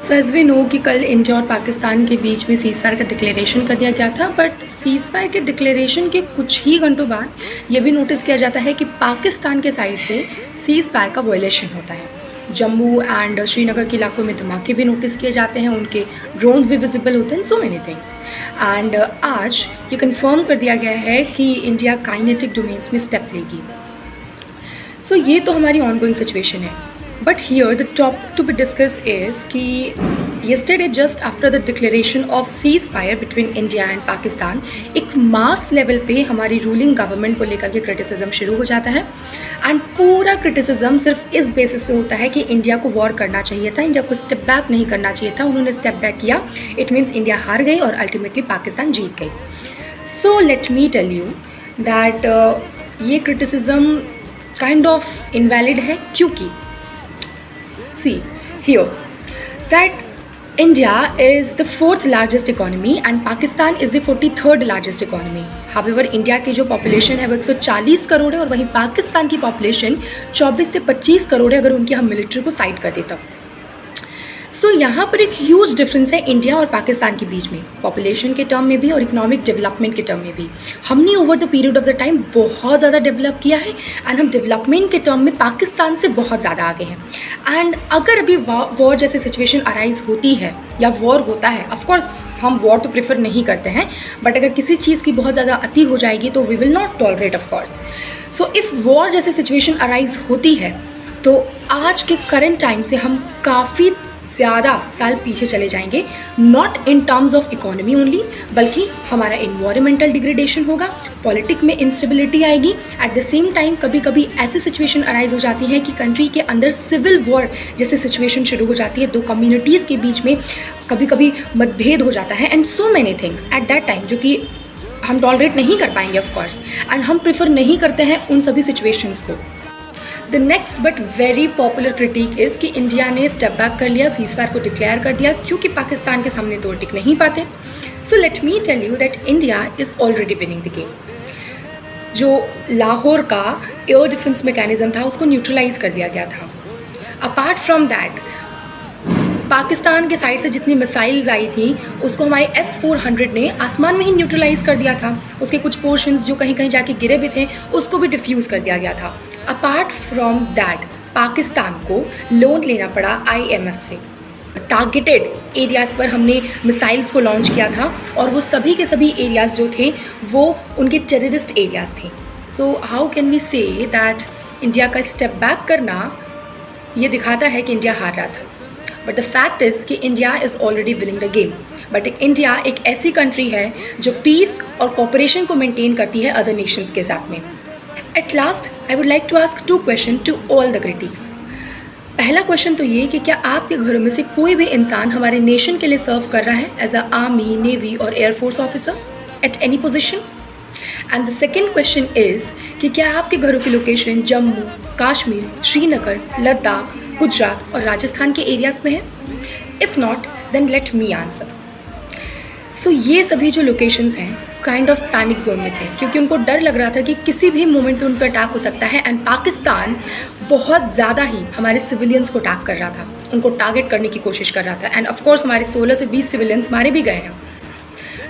So as we know कि कल India और पाकिस्तान के बीच में सीज़ फायर का डिक्लेरेशन कर दिया गया था, बट सीज़ फायर के डिक्लेरेशन के कुछ ही घंटों बाद ये भी नोटिस किया जाता है कि पाकिस्तान के साइड से सीज़ फायर का वायलेशन होता है। जम्मू एंड श्रीनगर के इलाकों में धमाके भी नोटिस किए जाते हैं, उनके ड्रोन्स भी विजिबल होते हैं, सो मैनी थिंग्स। एंड आज ये कंफर्म कर दिया गया है कि इंडिया काइनेटिक डोमेन्स में स्टेप लेगी। सो ये तो हमारी ऑनगोइंग सिचुएशन है, but here the topic to be discuss is कि yesterday just after the declaration of cease fire between India and Pakistan एक मास लेवल पे हमारी रूलिंग गवर्नमेंट को लेकर के क्रिटिसिज्म शुरू हो जाता है। एंड पूरा क्रिटिसिज्म सिर्फ इस बेसिस पे होता है कि इंडिया को वॉर करना चाहिए था, इंडिया को स्टेप बैक नहीं करना चाहिए था, उन्होंने स्टेप बैक किया, इट मीन्स इंडिया हार गई और अल्टीमेटली पाकिस्तान जीत गई। So let me tell you that ये क्रिटिसिज्म काइंड ऑफ इनवैलिड है, क्योंकि see here that India is the 4th largest economy and Pakistan is the 43rd largest economy. However, India की जो पॉपुलेशन है वो 140 करोड़ है और वहीं पाकिस्तान की पॉपुलेशन 24 से 25 करोड़ है, अगर उनकी हम मिलिट्री को साइड कर देता। सो यहाँ पर एक ह्यूज डिफरेंस है इंडिया और पाकिस्तान के बीच में, पॉपुलेशन के टर्म में भी और इकोनॉमिक डेवलपमेंट के टर्म में भी। हमने over the period of the time बहुत ज़्यादा डेवलप किया है एंड हम डेवलपमेंट के टर्म में पाकिस्तान से बहुत ज़्यादा आगे हैं। एंड अगर अभी वॉर जैसी सिचुएशन अराइज होती है या वॉर होता है, ऑफकोर्स हम वॉर तो प्रेफर नहीं करते हैं, बट अगर किसी चीज़ की बहुत ज़्यादा अति हो जाएगी तो we will not tolerate of course. So if war जैसी सिचुएशन अराइज होती है तो आज के करंट टाइम से हम काफ़ी ज़्यादा साल पीछे चले जाएंगे, not in terms of economy only, बल्कि हमारा इन्वायरमेंटल डिग्रेडेशन होगा, पॉलिटिक में इंस्टेबिलिटी आएगी। एट द सेम टाइम कभी कभी ऐसी सिचुएशन अराइज हो जाती है कि कंट्री के अंदर सिविल वॉर जैसी सिचुएशन शुरू हो जाती है, दो कम्युनिटीज़ के बीच में कभी कभी मतभेद हो जाता है and so many things at that time, जो कि हम टॉलरेट नहीं कर पाएंगे ऑफकोर्स, एंड हम प्रेफर नहीं करते हैं उन सभी सिचुएशंस को। The next but very popular critic is कि इंडिया ने स्टेप बैक कर लिया, सीज़ फायर को डिक्लेयर कर दिया क्योंकि पाकिस्तान के सामने तो टिक नहीं पाते। So let me tell you that India is already winning the game. जो लाहौर का एयर डिफेंस मैकेनिज्म था उसको न्यूट्रलाइज कर दिया गया था। अपार्ट फ्रॉम दैट पाकिस्तान के साइड से जितनी मिसाइल्स आई थी उसको हमारे S-400 ने आसमान में ही न्यूट्रलाइज कर दिया था। उसके कुछ पोर्शंस जो कहीं कहीं जाके गिरे भी थे उसको भी डिफ्यूज़ कर दिया गया था। अपार्ट फ्रॉम दैट पाकिस्तान को लोन लेना पड़ा IMF से। टारगेटेड एरियाज़ पर हमने मिसाइल्स को लॉन्च किया था और वो सभी के सभी एरियाज़ जो थे वो उनके टेररिस्ट एरियाज़ थे। तो how can we say that India का स्टेप बैक करना ये दिखाता है कि इंडिया हार रहा था, बट द फैक्ट इज़ कि India is already winning the game. But India एक ऐसी कंट्री है जो पीस और कोऑपरेशन को मेंटेन करती है अदर नेशंस के साथ में। At last I would like to ask 2 question to all the critics. पहला क्वेश्चन तो ये कि क्या आपके घरों में से कोई भी इंसान हमारे नेशन के लिए सर्व कर रहा है एज अ आर्मी, नेवी और air force officer at any position? And the second question is कि क्या आपके घरों की लोकेशन जम्मू, कश्मीर, श्रीनगर, लद्दाख, गुजरात और राजस्थान के एरियाज़ में है? If not then let me answer. So ये सभी जो लोकेशंस हैं काइंड ऑफ पैनिक जोन में थे, क्योंकि उनको डर लग रहा था कि किसी भी मोमेंट उन पर अटैक हो सकता है। एंड पाकिस्तान बहुत ज़्यादा ही हमारे सिविलियंस को अटैक कर रहा था, उनको टारगेट करने की कोशिश कर रहा था। एंड ऑफकोर्स हमारे 16 से 20 सिविलियंस मारे भी गए हैं।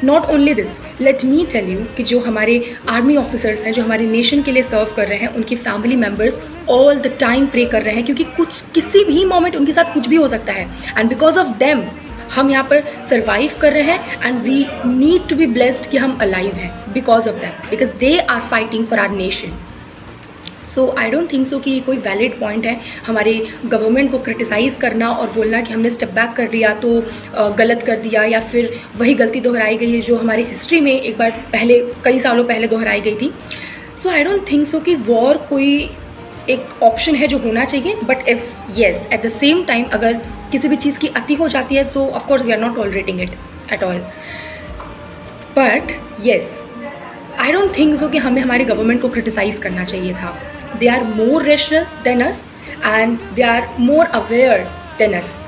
Not only this, let me tell you कि जो हमारे आर्मी ऑफिसर्स हैं जो हमारे नेशन के लिए सर्व कर रहे हैं, उनकी family members all the time pray कर रहे हैं, क्योंकि किसी भी मोमेंट उनके साथ कुछ भी हो सकता है। एंड बिकॉज ऑफ देम हम यहाँ पर सर्वाइव कर रहे हैं and we need to be blessed कि हम अलाइव हैं because of them, because they are fighting for our nation. So I don't think so कि कोई वैलिड पॉइंट है हमारे गवर्नमेंट को क्रिटिसाइज़ करना और बोलना कि हमने स्टेप बैक कर दिया तो गलत कर दिया, या फिर वही गलती दोहराई गई है जो हमारी हिस्ट्री में एक बार पहले कई सालों पहले दोहराई गई थी। सो आई डोंट थिंक सो कि वॉर कोई एक ऑप्शन है जो होना चाहिए, but if yes at the same time अगर किसी भी चीज़ की अति हो जाती है so of course we are not tolerating it at all. But yes I don't think so कि हमें हमारी गवर्नमेंट को क्रिटिसाइज़ करना चाहिए था। They are more rational than us and they are more aware than us.